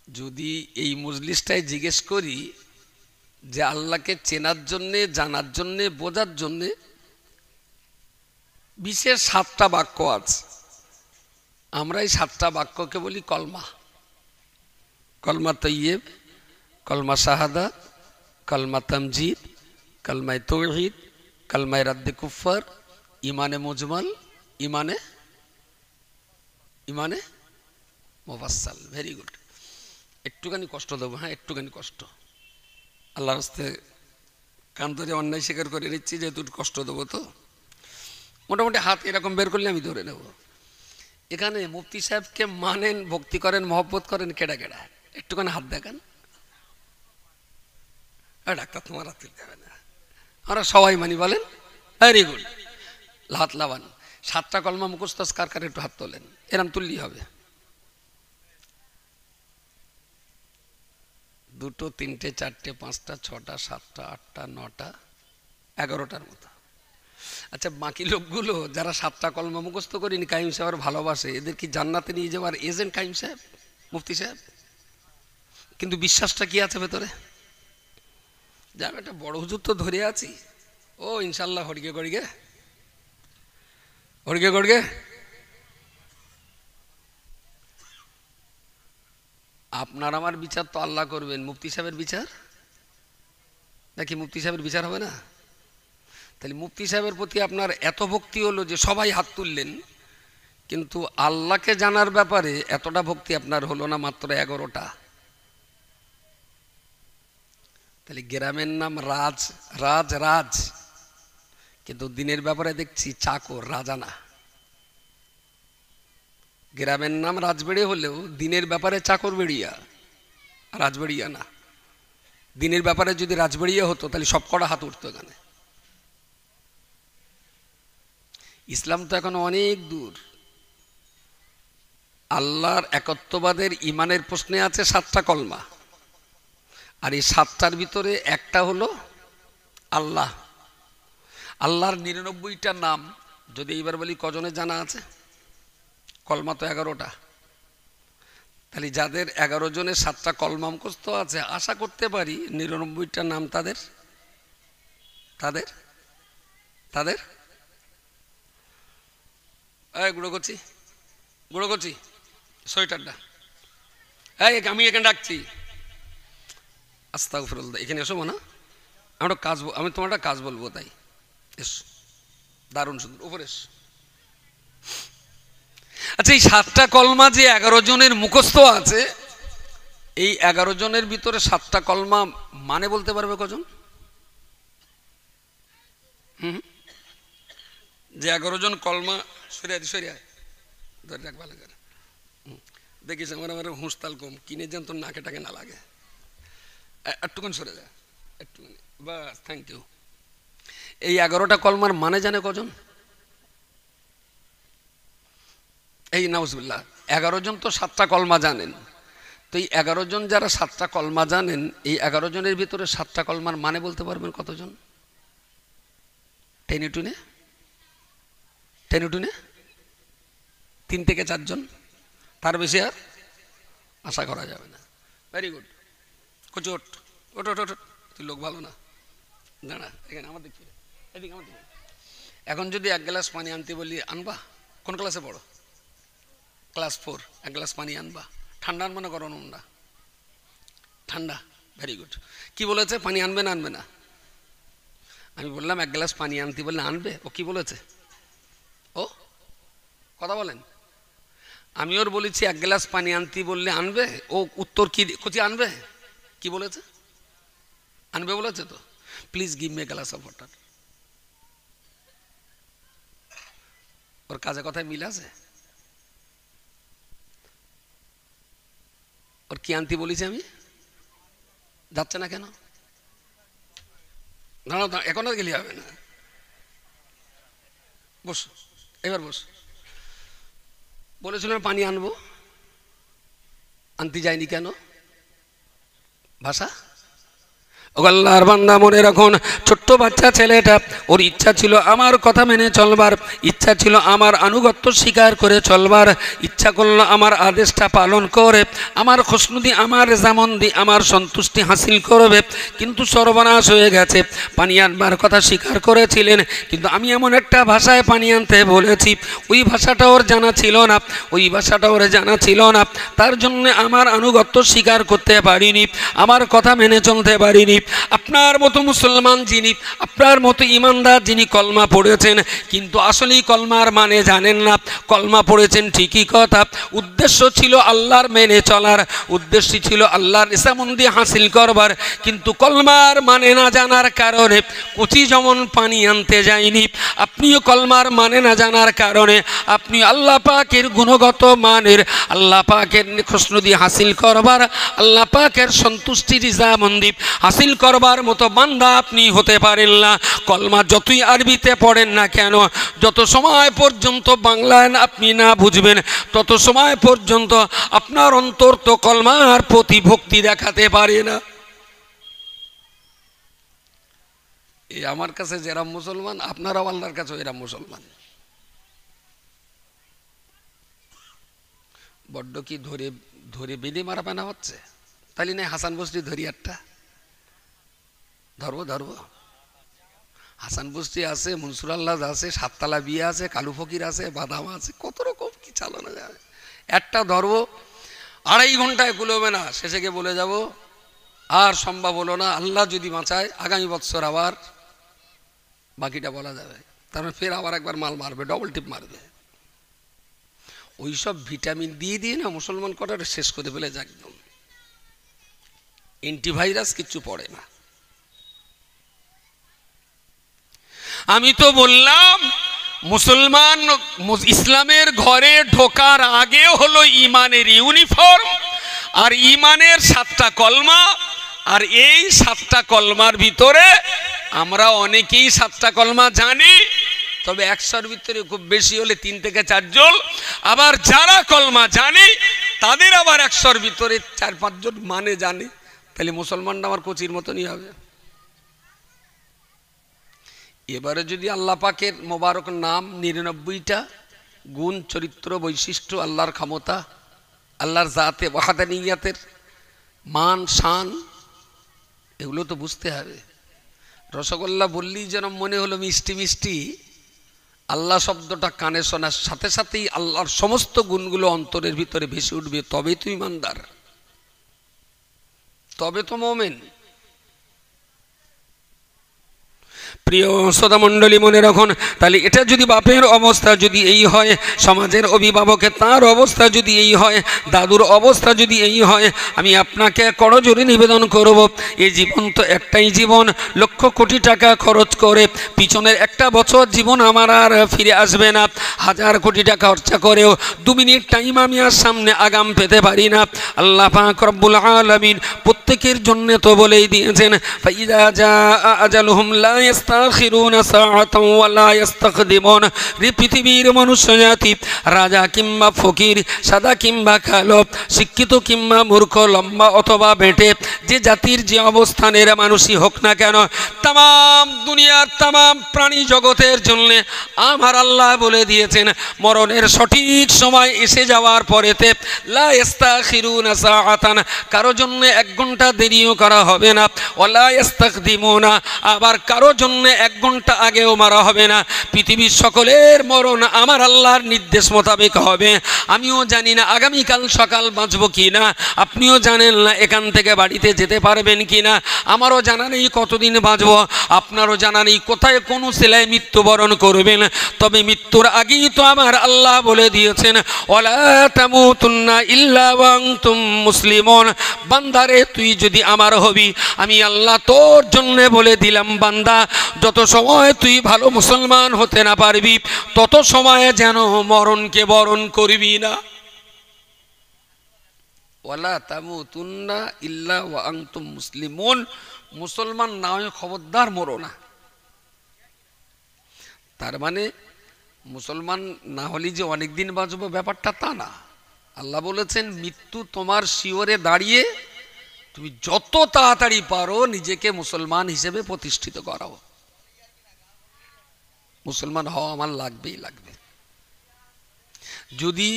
যদি এই মজলিসটায় জিজ্ঞেস করি যে আল্লাহকে চেনার জন্যে, জানার জন্যে, বোঝার জন্যে বিশেষ 7টা বাক্য আছে, আমরা এই 7টা বাক্যকে বলি কলমা। কলমা তৈয়ব, কলমা শাহাদা, কলমা তামজিদ, কলমায় তৌহিদ, কলমায় রাদ্দে কুফার, ইমানে মুজমাল, ইমানে ইমানে মুফাসসাল। Very good. একটুখানি কষ্ট দেবো, হ্যাঁ একটুখানি কষ্ট, আল্লাহর রাস্তে কান ধরে অন্যায় স্বীকার করে নিচ্ছি, যেহেতু কষ্ট দেবো তো মোটামুটি হাত এরকম বের করলে আমি ধরে নেব। এখানে মুফতি সাহেবকে মানেন, ভক্তি করেন, মহব্বত করেন কেডা কেডা? একটুখানি হাত দেখান। ডাক্তার তোমার হাত তুলতে হবে না, আমরা সবাই মানি, বলেন ভেরি গুড। হাত লাভান। 7টা কলমা মুখস্থ কার কার একটু হাত তোলেন, এরম তুললেই হবে। 2, 3, 4, 5, 6, 7, 8, 9, 11টার মতো। আচ্ছা, বাকি লোকগুলো যারা 7টা কলমা মুখস্থ করেনি, কাইম সাহেবের ভালোবাসে, এদের কি জান্নাতে নিয়ে যাওয়ার এজেন্ট কাইম সাহেব, মুফতি সাহেব? কিন্তু বিশ্বাসটা কি আছে ভেতরে? যে আমি একটা বড় হুজুর তো ধরে আছি, ও ইনশাল্লাহ হড়গে গড়গে হড়গে গড়গে। আপনার আমার বিচার তো আল্লাহ করবেন, মুফতি সাহেবের বিচার নাকি মুফতি সাহেবের বিচার হবে না? তাহলে মুফতি সাহেবের প্রতি আপনার এত ভক্তি হলো যে সবাই হাত তুললেন, কিন্তু আল্লাহকে জানার ব্যাপারে এতটা ভক্তি আপনার হলো না, মাত্র 11টা। তাহলে গ্রামের নাম রাজ, রাজ রাজ, কিন্তু দিনের ব্যাপারে দেখছি চাকর, রাজা না। গ্রামের নাম রাজবেড়িয়া হলেও দিনের ব্যাপারে চাকর বেড়িয়া, রাজবেড়িয়া না। দিনের ব্যাপারে যদি রাজবেড়িয়া হতো তাহলে সব কটা হাত উঠতো এখানে। ইসলাম তো এখন অনেক দূর। আল্লাহর একত্ববাদের ইমানের প্রশ্নে আছে 7টা কলমা, আর এই 7টার ভিতরে একটা হলো আল্লাহ। আল্লাহর 99টা নাম যদি এইবার বলি কজনের জানা আছে? কলমা তো 11টা। তাহলে যাদের 11 জনের 7টা কলমা মুখস্থ আছে, আশা করতে পারি 99টা নাম তাদের তাদের তাদের গুঁড়ো করছি, গুঁড়ো করছি সোয়েটারটা, আমি এখানে ডাকছি। আস্তাগফিরুল্লাহ, এখানে এসো না, আমরা কাজ, আমি তোমার একটা কাজ বলবো, তাই এসো। দারুণ সুন্দর, উপরে এসো। আচ্ছা, এই 7টা কলমা যে 11 জনের মুখস্থ আছে, এই 11 জনের ভিতরে 7টা কলমা মানে বলতে পারবে কজন? যে 11 জন কলমা, সরিয়া ধরে রাখ ভালো করে, দেখিস আমার আমার হুঁশতাল কম, কিনে যেন তোর নাকে টাকে না লাগে। একটুখানি সরে যায়, একটুখানি, বাস, থ্যাংক ইউ। এই 11টা কলমার মানে জানে কজন? এই নাউজুবিল্লাহ, 11 জন তো 7টা কলমা জানেন। তো এই 11 জন যারা 7টা কলমা জানেন, এই 11 জনের ভিতরে 7টা কলমার মানে বলতে পারবেন কতজন? টেনে টুনে 3 থেকে 4 জন, তার বেশি আর আশা করা যাবে না। Very good. কোচ ওট ওট ওট ওট, তুই লোক ভালো না, দাঁড়া এখানে আমার দিকে, এদিকে আমার দিকে। এখন যদি 1 গ্লাস পানি আনতে বলি, আনবা? কোন ক্লাসে পড়ো? ক্লাস 4। 1 গ্লাস পানি আনবা? ঠান্ডা আনবে না গরম না? ঠান্ডা। Very good. কি বলেছে, পানি আনবে না আনবে না? আমি বললাম 1 গ্লাস পানি আনতে বললে আনবে, ও কি বলেছে? ও কথা বলেন। আমি ওর বলেছি 1 গ্লাস পানি আনতে বললে আনবে, ও উত্তর কি খুঁজে আনবে? কি বলেছে? আনবে বলেছে তো। Please give me a glass of water. ওর কাজে কথায় মিল আছে? ওর কি আনতে বলেছি আমি? যাচ্ছে না কেন? দাঁড়াও, এখন আর গেলে হবে না, বস, এবার বস। বলেছিলাম পানি আনবো, আনতে যায়নি কেন? ভাষা আল্লাহর বান্দা মনে রাখুন, ছোট্ট বাচ্চা ছেলেটা, ওর ইচ্ছা ছিল আমার কথা মেনে চলবার, ইচ্ছা ছিল আমার আনুগত্য স্বীকার করে চলবার, ইচ্ছা করলো আমার আদেশটা পালন করে আমার খুশনুদি, আমার রেজামন্দি, আমার সন্তুষ্টি হাসিল করবে। কিন্তু সর্বনাশ হয়ে গেছে। পানি আনবার কথা স্বীকার করেছিলেন, কিন্তু আমি এমন একটা ভাষায় পানি আনতে বলেছি, ওই ভাষাটা ওর জানা ছিল না, ওই ভাষাটা ওর জানা ছিল না, তার জন্য আমার আনুগত্য স্বীকার করতে পারিনি, আমার কথা মেনে চলতে পারিনি। আপনার মতো মুসলমান যিনি, আপনার মতো ইমানদার যিনি কলমা পড়েছেন কিন্তু আসলেই কলমার মানে জানেন না, কলমা পড়েছেন ঠিকই কথা, উদ্দেশ্য ছিল আল্লাহর মেনে চলার, উদ্দেশ্য ছিল আল্লাহর ইসামন্দি হাসিল করবার, কিন্তু কলমার মানে না জানার কারণে কচি যেমন পানি আনতে যায়নি, আপনিও কলমার মানে না জানার কারণে আপনি আল্লাহ পাকের গুণগত মানের, আল্লাহ পাকের খুশনুদি হাসিল করবার, আল্লাহ পাকের সন্তুষ্টি রিজামন্দি হাসিল করবার মতো বান্দা আপনি হতে পারেন না। কলমা যতই আরবিতে পড়েন না কেন, যত সময় পর্যন্ত বাংলায় আপনি না বুঝবেন, তত সময় পর্যন্ত আপনার অন্তর তো কলমার প্রতি ভক্তি দেখাতে পারে না। এই আমার কাছে যেরকম মুসলমান, আপনারাও আল্লাহর কাছে এরকম মুসলমান। বড্ড কি ধরে ধরে বেঁধে মারা পানা হচ্ছে, তাহলে নাই হাসান বস্তি ধরি একটা ধরবো। হাসান বস্তি আছে, মনসুর আল্লাহ আছে, সাততলা বিয়ে আছে, কালু ফকির আছে, বাদাম আছে, কত রকম কি চালানো যাবে। একটা ধরবো, 2.5 ঘন্টায় কুলোবে না, শেষে গিয়ে বলে যাব আর সম্ভব হলো না, আল্লাহ যদি বাঁচায় আগামী বৎসর আবার বাকিটা বলা যাবে। তারপরে ফের আবার একবার মাল মারবে, ডবল টিপ মারবে। ওইসব ভিটামিন দিয়ে না মুসলমান কটাটা শেষ করে ফেলে যায় একদম। অ্যান্টিভাইরাস কিচ্ছু পড়ে না। আমি তো বললাম মুসলমান ইসলামের ঘরে ঢোকার আগে হলো ইমানের ইউনিফর্ম, আর ইমানের 7টা কলমা, আর এই 7টা কলমার ভিতরে আমরা অনেকেই 7টা কলমা জানি, তবে 100-র ভিতরে খুব বেশি হলে 3 থেকে 4 জন, আবার যারা কলমা জানে তাদের আবার 100-র ভিতরে 4-5 জন মানে জানে। তাহলে মুসলমানরা আমার কোচির মতনই হবে। এবারে যদি আল্লাহ পাকের মোবারক নাম 99টা গুণ, চরিত্র, বৈশিষ্ট্য, আল্লাহর ক্ষমতা, আল্লাহর জাতে ওয়াহাদানিয়াতের মান শান, এগুলো তো বুঝতে হবে। রসগোল্লা বললেই যেন মনে হলো মিষ্টি মিষ্টি, আল্লাহ শব্দটা কানে শোনার সাথে সাথেই আল্লাহর সমস্ত গুণগুলো অন্তরের ভিতরে ভেসে উঠবে, তবেই তো ইমানদার, তবে তো মুমিন। প্রিয় শ্রোতা মণ্ডলী, মনে রাখুন, তাহলে এটা যদি বাপের অবস্থা যদি এই হয়, সমাজের অভিভাবকে তার অবস্থা যদি এই হয়, দাদুর অবস্থা যদি এই হয়, আমি আপনাকে করজোরে নিবেদন করব, এই জীবন তো একটাই জীবন, লক্ষ কোটি টাকা খরচ করে পিছনের একটা বছর জীবন আমার আর ফিরে আসবে না। 1000 কোটি টাকা খরচা করেও 2 মিনিট টাইম আমি আর সামনে আগাম পেতে পারি না। আল্লাহ পাক রব্বুল আলামিন প্রত্যেকের জন্য তো বলেই দিয়েছেন, ফাইযা জাআ আজালুহুম লা ইস্তাখিরুনা সাআতাও ওয়া লা ইস্তাকদিমুন। পৃথিবীর মনুষ্য জাতি, রাজা কিংবা ফকির, সাদা কিংবা কালো, শিক্ষিত কিংবা মূর্খ, লম্বা অথবা বেঁটে, যে জাতির যে অবস্থানের মানুষই হোক না কেন, তাম দুনিয়ার তাম প্রাণী জগতের জন্য আমার আল্লাহ বলে দিয়েছেন, মরণের সঠিক সময় এসে যাওয়ার পরেতে লা ইস্তাখিরুনা সাআতান, কারো জন্য 1 ঘন্টা দেরিও করা হবে না, ওয়ালা ইস্তাকদিমুনা, আবার কারো জন্য 1 ঘন্টা আগেও মারা হবে না। পৃথিবীর সকলের মরণ আমার আল্লাহর নির্দেশ মোতাবেক হবে। আমিও জানি না আগামীকাল সকাল বাঁচবো কি না, আপনিও জানেন না এখান থেকে বাড়িতে যেতে পারবেন কি না, আমারও জানা নেই কতদিন বাঁচবো, আপনারও জানা নেই কোথায় কোন ছেলেয় মৃত্যুবরণ করবেন। তবে মৃত্যুর আগেই তো আমার আল্লাহ বলে দিয়েছেন, ওয়ালা তামুতুন্না ইল্লা ওয়া আনতুম মুসলিমুন। বান্দারে, তুই যদি আমার হবি, আমি আল্লাহ তোর জন্য বলে দিলাম, বান্দা, যত সময় তুই ভালো মুসলমান হতে না পারবি, তত সময়ে যেন মরণকে বরণ করবি না। ওয়ালা তামুতুন্না ইল্লা ওয়া আনতুম মুসলিমুন, মুসলমান না হয়ে খবরদার মরো না। তার মানে মুসলমান না হলে যে অনেকদিন বাঁচবো ব্যাপারটা তা না। আল্লাহ বলেছেন, মৃত্যু তোমার শিওরে দাঁড়িয়ে তুমি যত তাড়াতাড়ি পারো নিজেকে মুসলমান হিসেবে প্রতিষ্ঠিত করাও। মুসলমান হওয়া আমার লাগবেই লাগবে। যদি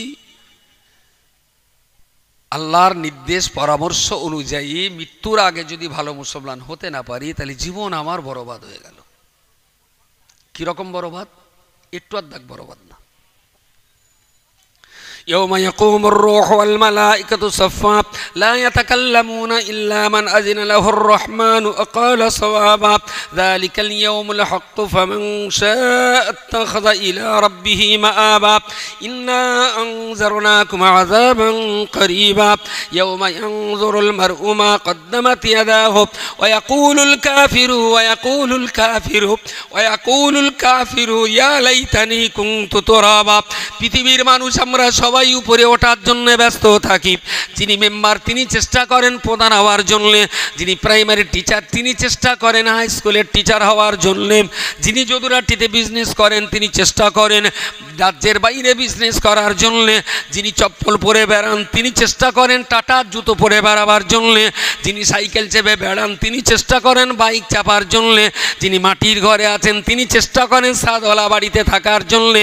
আল্লাহর নির্দেশ পরামর্শ অনুযায়ী মৃত্যুর আগে যদি ভালো মুসলমান হতে না পারি, তাহলে জীবন আমার বরবাদ হয়ে গেল। কিরকম বরবাদ? একটু আধ বরবাদ না। يوم يقوم الروح والملائكة صفا لا يتكلمون إلا من أذن له الرحمن وقال صوابا ذلك اليوم الحق فمن شاء اتخذ إلى ربه مآبا إنا أنذرناكم عذابا قريبا يوم ينظر المرء ما قدمت يداه ويقول الكافر يا ليتني كنت ترابا। পৃথিবীর মানুষ আমরা সবাই উপরে ওঠার জন্য ব্যস্ত থাকি। যিনি মেম্বার তিনি চেষ্টা করেন প্রধান হওয়ার জন্য, যিনি প্রাইমারি টিচার তিনি চেষ্টা করেন হাই স্কুলের টিচার হওয়ার জন্য, যিনি যদুরাটিতে বিজনেস করেন তিনি চেষ্টা করেন রাজ্যের বাইরে বিজনেস করার জন্য, যিনি চপ্পল পরে বেড়ান তিনি চেষ্টা করেন টাটার জুতো পরে বেড়াবার জন্য, যিনি সাইকেল চেপে বেড়ান তিনি চেষ্টা করেন বাইক চাপার জন্য, যিনি মাটির ঘরে আছেন তিনি চেষ্টা করেন সাদওয়ালা বাড়িতে থাকার জন্য।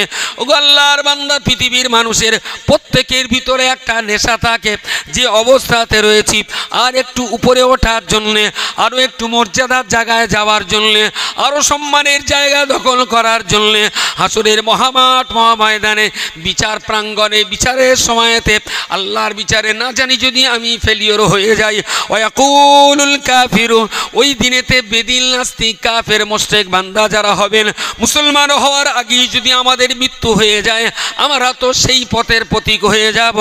ওগো আল্লাহর বান্দা, পৃথিবীর মানুষের প্রত্যেকের ভিতরে একটা নেশা থাকে যে অবস্থাতে রয়েছি আর একটু উপরে ওঠার জন্যে, আরও একটু মর্যাদার জায়গায় যাওয়ার জন্যে, আরও সম্মানের জায়গা দখল করার জন্যে, হাসরের মহামাঠ মহাময়দানে বিচার প্রাঙ্গণে বিচারের সময়তে আল্লাহর বিচারে না জানি যদি আমি ফেলিওর হয়ে যাই, ওয়াকুলুল কাফিরু, ওই দিনেতে বেদিল নাস্তিক কাফের মুশরিক বান্দা যারা হবেন, মুসলমান হওয়ার আগেই যদি আমাদের মৃত্যু হয়ে যায় আমরা তো সেই পথের প্রতীক হয়ে যাব।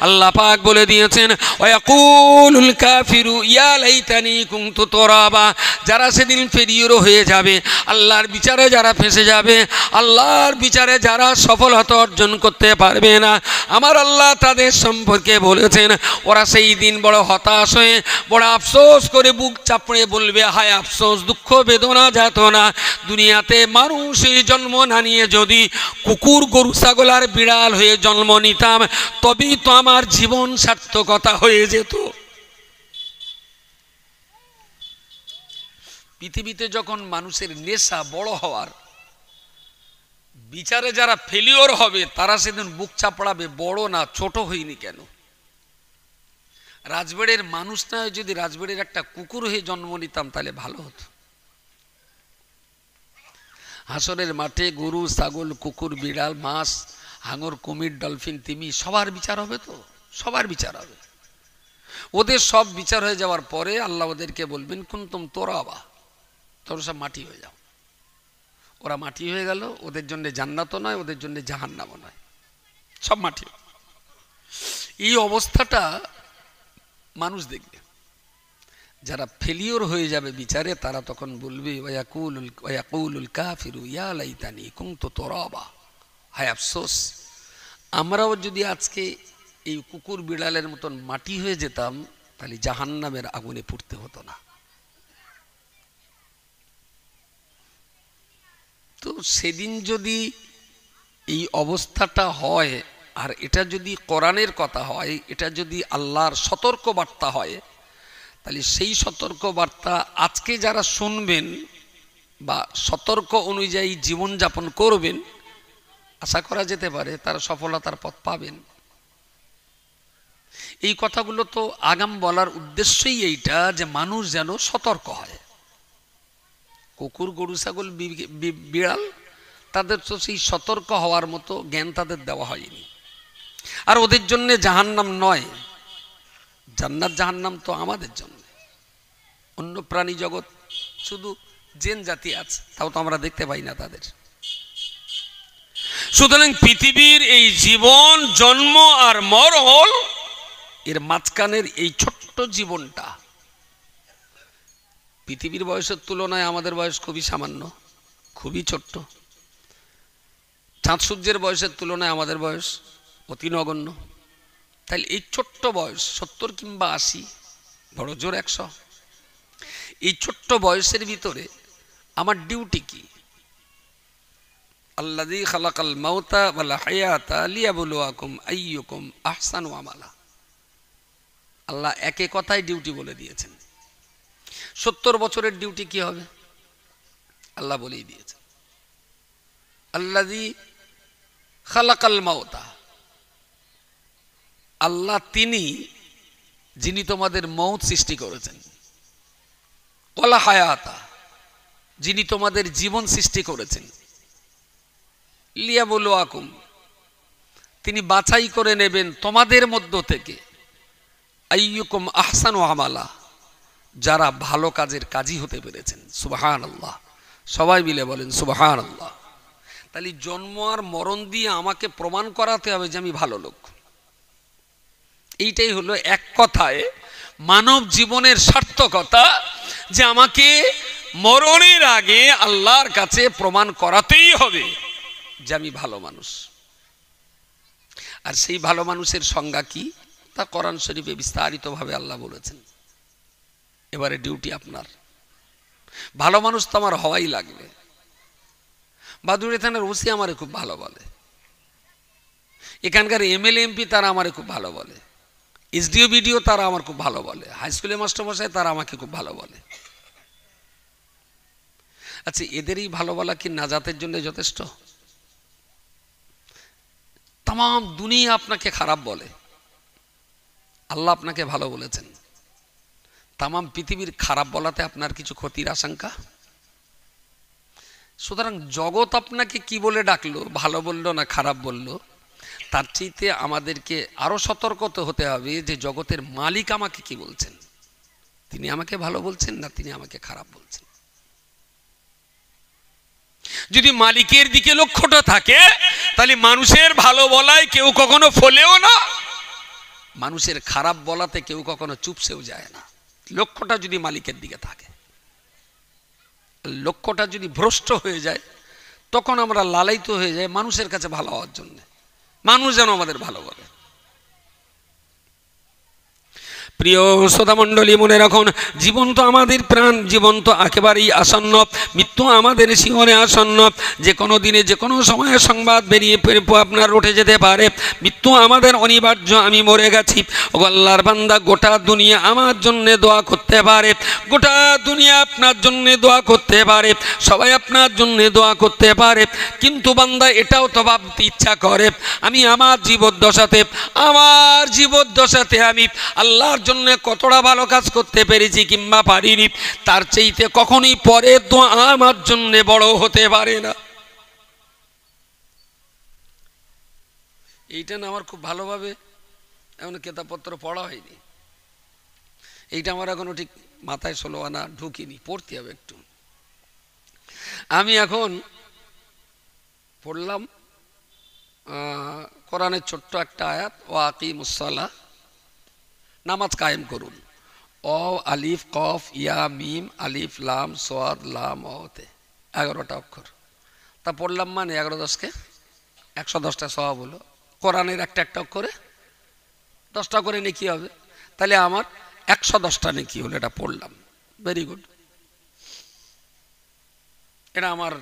আল্লাহ পাক বলে দিয়েছেন ওয়াকুলুল কাফিরু ইয়া লাইতানি কুনতু তুরাবা, যারা সেদিন ফেলিওর হয়ে যাবে, আল্লাহর বিচারে যারা ফেঁসে যাবে, আল্লাহর বিচারে যারা সফলতা অর্জন করতে পারবে না, আমার আল্লাহ তাদের সম্পর্কে বলেছেন ওরা সেই দিন বড় হতাশ হয়ে বড় আফসোস করে বুক চাপড়ে বলবে হায় আফসোস, দুঃখ বেদনা যাতনা, দুনিয়াতে মানুষের জন্ম না নিয়ে যদি কুকুর গরু ছাগল আর বিড়াল হয়ে জন্ম নিতাম তবেই তো আমার জীবন সার্থকতা হয়ে যেত। পৃথিবীতে যখন মানুষের নেশা বড় হওয়ার, বিচারে যারা ফেলিওর হবে তারা সেদিন বুক চাপড়াবে বড় না ছোট হয়নি কেন। রাজবাড়ির মানুষ না যদি রাজবাড়ির একটা কুকুর হয়ে জন্ম নিতাম তাহলে ভালো হতো। হাসরের মাঠে গরু ছাগল কুকুর বিড়াল মাছ হাঙর কুমির ডলফিন তিমি সবার বিচার হবে, তো সবার বিচার হবে। ওদের সব বিচার হয়ে যাওয়ার পরে আল্লাহ ওদেরকে বলবেন কুনতুম তুরাবা, তোমরা সব মাটি হয়ে যাও। ওরা মাটি হয়ে গেল, ওদের জন্য জান্নাতও নয় ওদের জন্য জাহান্নামও নয়, সব মাটি। এই অবস্থাটা মানুষ দেখবে। যারা ফেলিওর হয়ে যাবে বিচারে তারা তখন বলবে ওয়াকুলুল কাফিরু ইয়া লাইতানি কুনতু তুরাবা, হায় আফসোস, আমরাও যদি আজকে এই কুকুর বিড়ালের মতন মাটি হয়ে যেতাম তাহলে জাহান্নামের আগুনে পুড়তে হতো না। তো সেদিন যদি এই অবস্থাটা হয় আর এটা যদি কোরআনের কথা হয়, এটা যদি আল্লাহর সতর্ক বার্তা হয়, তাহলে সেই সতর্ক বার্তা আজকে যারা শুনবেন বা সতর্ক অনুযায়ী জীবনযাপন করবেন আশা করা যেতে পারে তারা সফলতার পথ পাবেন। এই কথাগুলো তো আগাম বলার উদ্দেশ্যই এইটা যে মানুষ যেন সতর্ক হয়। কুকুর গরু ছাগল বিড়াল তাদের তো সেই সতর্ক হওয়ার মতো জ্ঞান তাদের দেওয়া হয়নি। আর ওদের জন্য জাহান্নাম নয়, জান্নাত জাহান্নাম তো আমাদের জন্য। অন্য প্রাণী জগৎ শুধু জিন জাতি আছে, তাও তো আমরা দেখতে পাই না তাদের। সুতরাং পৃথিবীর এই জীবন জন্ম আর মরণ এর মাঝখানের এই ছোট্ট জীবনটা, পৃথিবীর বয়সের তুলনায় আমাদের বয়স খুবই সামান্য, খুবই ছোট্ট। চাঁদ সূর্যের বয়সের তুলনায় আমাদের বয়স অতি নগণ্য। তাহলে এই ছোট্ট বয়স 70 কিংবা 80, বড় জোর 100, এই ছোট্ট বয়সের ভিতরে আমার ডিউটি কি? আল্লাযী খালাকাল মাউতা ওয়াল হায়াতা লিয়াবলুয়াকুম আইয়ুকুম আহসানু আমালা। আল্লাহ একে কথায় ডিউটি বলে দিয়েছেন। 70 বছরের ডিউটি কি হবে আল্লাহ বলেই দিয়েছেন। আল্লাযী খালাকাল মাউতা, আল্লাহ তিনি যিনি তোমাদের মৌত সৃষ্টি করেছেন। ওয়াল হায়াতা, যিনি তোমাদের জীবন সৃষ্টি করেছেন। লিয়াবলুয়াকুম, তিনি বাছাই করে নেবেন তোমাদের মধ্য থেকে আইয়ুকুম আহসানু আমালা, যারা ভালো কাজের কাজী হতে পেরেছেন। সুবহানাল্লাহ, সবাই মিলে বলেন সুবহানাল্লাহ। তাহলে জন্ম আর মরণ দিয়ে আমাকে প্রমাণ করাতে হবে যে আমি ভালো লোক। এইটাই হলো এক কথায় মানব জীবনের সার্থকতা, যে আমাকে মরণের আগে আল্লাহর কাছে প্রমাণ করাতেই হবে যে আমি ভালো মানুষ। আর সেই ভালো মানুষের সংজ্ঞা কি তা কোরআন শরীফে বিস্তারিতভাবে আল্লাহ বলেছেন। এবারে ডিউটি আপনার। ভালো মানুষ তো আমার হওয়াই লাগবে। বাদুড়ে থানার ওসি আমারে খুব ভালো বলে, এখানকার এমএলএ এমপি তারা আমারে খুব ভালো বলে, এসডিও বিডিও তারা আমার খুব ভালো বলে, হাই স্কুলের মাস্টারমশাই তারা আমাকে খুব ভালো বলে। আচ্ছা, এদেরই ভালো বলা কি নাজাতের জন্য যথেষ্ট? তাম দুনিয়া আপনাকে খারাপ বলে, আল্লাহ আপনাকে ভালো বলেছেন। তাম পৃথিবীর খারাপ বলাতে আপনার কিছু ক্ষতির আশঙ্কা? সুতরাং জগৎ আপনাকে কি বলে ডাকলো, ভালো বললো না খারাপ বললো, তার চাইতে আমাদেরকে আরো সতর্ক হতে হবে যে জগতের মালিক আমাকে কি বলছেন, তিনি আমাকে ভালো বলছেন না তিনি আমাকে খারাপ বলছেন। যদি মালিকের দিকে লক্ষ্যটা থাকে তাহলে মানুষের ভালো বলায় কেউ কখনো ফলেও না, মানুষের খারাপ বলাতে কেউ কখনো চুপসেও যায় না। লক্ষ্যটা যদি মালিকের দিকে থাকে, লক্ষ্যটা যদি ভ্রষ্ট হয়ে যায় তখন আমরা লালায়িত হয়ে যাই মানুষের কাছে ভালো হওয়ার জন্য, মানুষ যেন আমাদের ভালো বলে। প্রিয় শ্রোতা মণ্ডলী, মনে রাখুন, জীবন তো আমাদের প্রাণ, জীবন তো একেবারেই আসন্ন, মৃত্যু আমাদের শিহরে আসন্ন। যে কোনো দিনে যে কোনো সময়ে সংবাদ বেরিয়ে আপনার উঠে যেতে পারে, মৃত্যু আমাদের অনিবার্য, আমি মরে গেছি। ও আল্লাহর বান্দা, গোটা দুনিয়া আমার জন্য দোয়া করতে পারে, গোটা দুনিয়া আপনার জন্য দোয়া করতে পারে, সবাই আপনার জন্য দোয়া করতে পারে, কিন্তু বান্দা এটাও তো ভাবতে ইচ্ছা করে আমি আমার জীবদ্দশাতে আমি আল্লাহর জন্য কতটা ভালো কাজ করতে পেরেছি কিংবা পারিনি, তার চাইতে কখনোই পরের দোয়া আমার জন্য বড় হতে পারে না। এইটা না আমার খুব ভালোভাবে এমন কিতাবপত্র পড়া হয়নি, এইটা আমার এখনো ঠিক মাথায় 16 আনা ঢুকিনি, পড়তে হবে একটু। আমি এখন পড়লাম কোরআনের ছোট্ট একটা আয়াত, ও আকিমুসসালাহ, নামাজ কায়েম করুন। অ আলিফ কফ ইয়া মিম আলিফ লাম সোয়াদ লাম অতে 11টা অক্ষর। তা পড়লাম মানে 11 10 110টা সওয়াব হলো। কোরআনের একটা একটা অক্ষরে 10টা করে নেকি হবে, তাহলে আমার 110টা নেকি হলো। এটা পড়লাম, ভেরি গুড। এটা আমার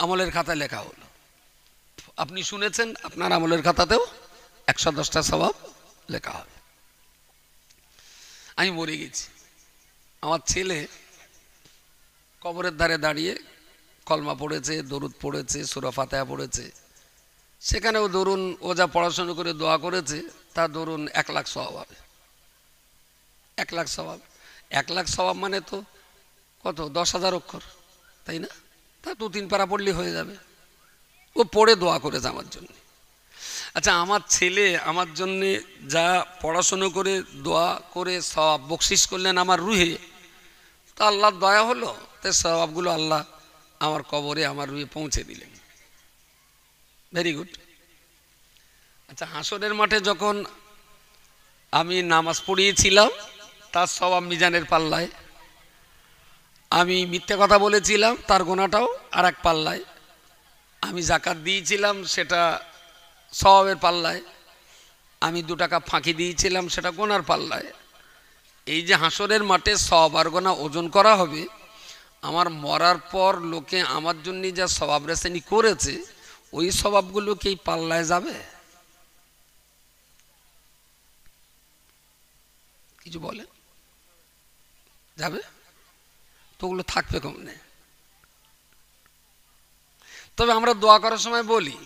আমলের খাতায় লেখা হলো। আপনি শুনেছেন, আপনার আমলের খাতাতেও 110টা সওয়াব লেখা হবে। আমি মরে গেছি, আমার ছেলে কবরের ধারে দাঁড়িয়ে কলমা পড়েছে, দরুদ পড়েছে, সূরা ফাতিহা পড়েছে, সেখানেও ধরুন ও যা পড়াশোনা করে দোয়া করেছে তা ধরুন 1 লাখ সওয়াব হবে। 1 লাখ সওয়াব, 1 লাখ সওয়াব মানে তো কত, 10,000 অক্ষর, তাই না? তা 2-3 পারা পড়লে হয়ে যাবে। ও পড়ে দোয়া করেছে আমার জন্য। আচ্ছা, আমার ছেলে আমার জন্যে যা পড়াশুনো করে দোয়া করে সওয়াব বকশিস করলেন আমার রুহে, তা আল্লাহর দয়া হলো, তাই সওয়াবগুলো আল্লাহ আমার কবরে আমার রুহে পৌঁছে দিলেন। Very good. আচ্ছা, হাসরের মাঠে যখন আমি নামাজ পড়িয়েছিলাম তার সওয়াব মিজানের পাল্লায়, আমি মিথ্যে কথা বলেছিলাম তার গোনাটাও আর এক পাল্লায়, আমি যাকাত দিয়েছিলাম সেটা সওয়াবের পাল্লায়, আমি 2 টাকা ফাঁকি দিয়েছিলাম সেটা গোনার পাল্লায়। এই যে হাসরের মাঠে সওয়াব আর গোনা ওজন করা হবে, আমার মরার পর লোকে আমার জন্য যা সওয়াব রেসেনি করেছে ওই সওয়াবগুলো কি পাল্লায় যাবে? কিছু বলেন, যাবে তো ওগুলো থাকবে কমনে। তবে আমরা দোয়া করার সময় বলি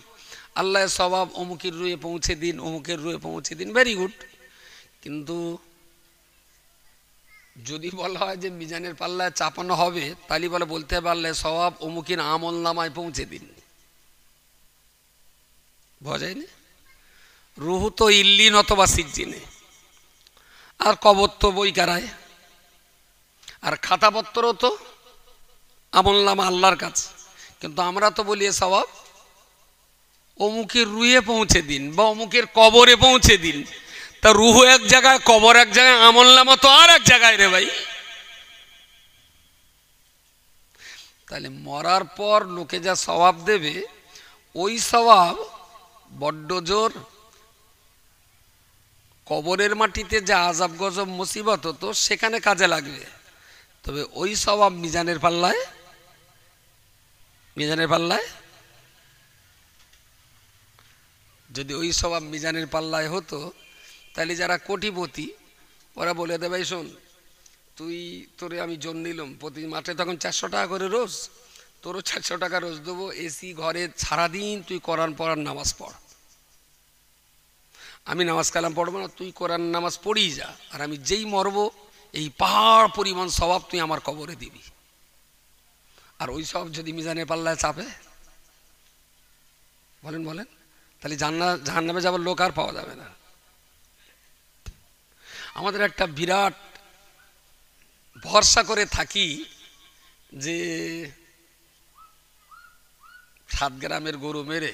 আল্লাহ সওয়াব অমুকের রুয়ে পৌঁছে দিন, অমুকের রুয়ে পৌঁছে দিন, ভেরি গুড। কিন্তু যদি বলা হয় যে মিজানের পাল্লায় চাপানো হবে, তাহলে বলে বলতে হবে আল্লাহ সওয়াব অমুকের আমল নামায় পৌঁছে দিন। বোঝা যায়নি? রুহু তো ইল্লিন অথবা সিজ্জিনে, আর কবর তো বই কারায়, আর খাতাপত্রও তো আমল নামা আল্লাহর কাছে। কিন্তু আমরা তো বলি সওয়াব অমুকের রুয়ে পৌঁছে দিন বা অমুকের কবরে পৌঁছে দিন। তা রুহু এক জায়গায়, কবর এক জায়গায়, আমল নামা তো আর এক জায়গায় রে ভাই। তাহলে মরার পর লোকে যা সওয়াব দেবে, ওই সওয়াব বড্ড জোর কবরের মাটিতে যা আযাব গজব মুসিবত হতো সেখানে কাজে লাগবে। তবে ওই সওয়াব মিজানের পাল্লায়, মিজানের পাল্লায় যদি ওই সওয়াব মিজানের পাল্লায় হতো, তাহলে যারা কোটিপতি ওরা বলে দেবে শোন তোরে আমি জন নিলাম, প্রতি মাঠে তখন 400 টাকা করে রোজ, তোরও 400 টাকা রোজ দেবো, এসি ঘরে সারাদিন তুই কোরআন পড়ার নামাজ পড়, আমি নামাজ কালাম পড়বো না, তুই কোরআন নামাজ পড়িই যা, আর আমি যেই মরবো এই পাহাড় পরিমাণ সওয়াব তুই আমার কবরে দিবি। আর ওই সব যদি মিজানের পাল্লায় চাপে, বলেন বলেন, তাহলে জাহান্নামে যাবার লোক আর পাওয়া যাবে না। আমাদের একটা বিরাট ভরসা করে থাকি যে 7 গ্রামের গরু মেরে,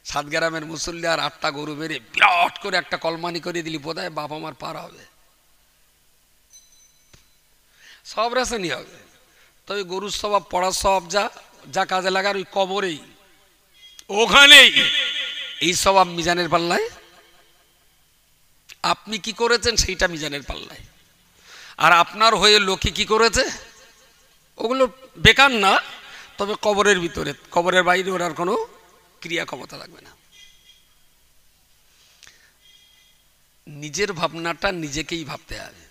7 গ্রামের মুসল্লি আর 8টা গরু মেরে বিরাট করে একটা কলমানি করে দিলি বোধহয় বাপ আমার পার হবে, সব রেশনই হবে। তবে গরুর স্বভাব পড়ার সব যা যা কাজে লাগার ওই কবরেই, ওখানেই এই স্বভাব মিজানের পাল্লায়। আপনি কি করেছেন সেইটা মিজানের পাল্লায়, আর আপনার হয়ে লোকে কি করেছে ওগুলো বেকার না, তবে কবরের ভিতরে, কবরের বাইরে ওর আর কোনো ক্রিয়া ক্ষমতা লাগবে না। নিজের ভাবনাটা নিজেকেই ভাবতে হবে।